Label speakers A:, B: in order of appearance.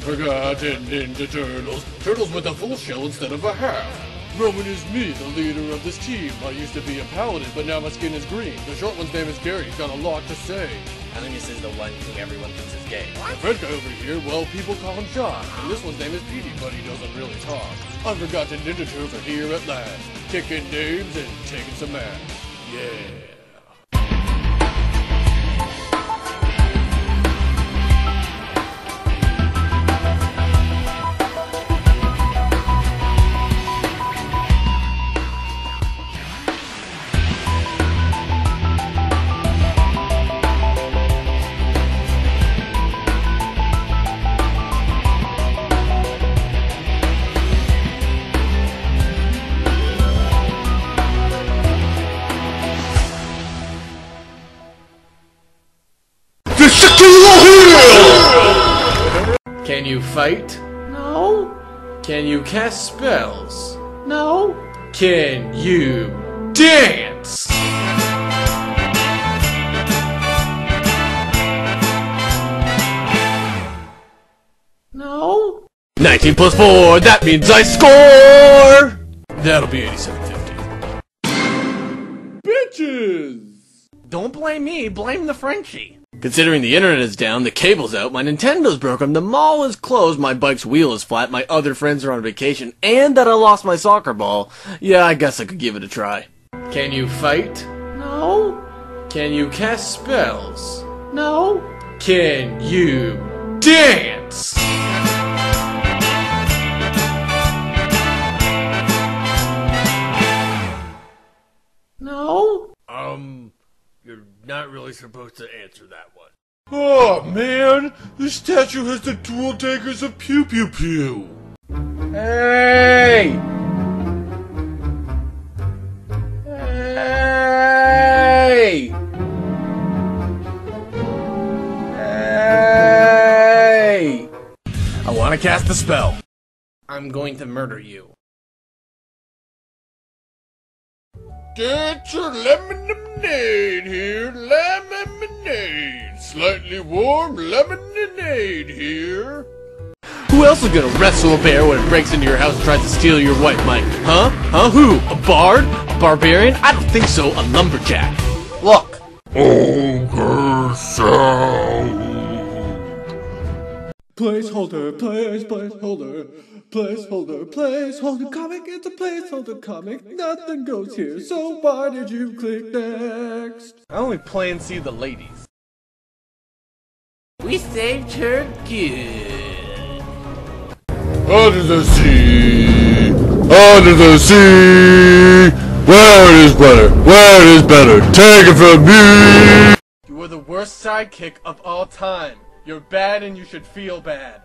A: Unforgotten Ninja Turtles. Turtles with a full shell instead of a half. Roman is me, the leader of this team. I used to be a paladin, but now my skin is green. The short one's name is Gary. He's got a lot to say.
B: Anonymous is the one who everyone thinks is gay.
A: My friend guy over here, well, people call him John. And this one's name is Petey, but he doesn't really talk. Unforgotten Ninja Turtles are here at last. Kicking names and taking some ass. Yeah.
C: Can you fight? No. Can you cast spells? No. Can you dance? No.
A: 19 plus 4, that means I score! That'll be 87.50. Bitches!
C: Don't blame me, blame the Frenchie.
A: Considering the internet is down, the cable's out, my Nintendo's broken, the mall is closed, my bike's wheel is flat, my other friends are on vacation, and that I lost my soccer ball, yeah, I guess I could give it a try.
C: Can you fight? No. Can you cast spells? No. Can you dance? No.
A: You're not really supposed to answer that one. Oh, man! The statue has the dual daggers of Pew Pew Pew!
C: Hey! Hey! Hey!
A: I want to cast the spell.
C: I'm going to murder you.
A: Get your lemonade here, lemonade. Slightly warm lemonade here. Who else is gonna wrestle a bear when it breaks into your house and tries to steal your white mic? Huh? Huh? Who? A bard? A barbarian? I don't think so. A lumberjack.
C: Look!
A: Ogre sound. Placeholder, placeholder comic, it's a placeholder comic, nothing goes here, so why did you click next?
C: I only play and see the ladies.
B: We saved her good.
A: Under the sea, under the sea, where it is better, take it from me!
C: You were the worst sidekick of all time. You're bad and you should feel bad.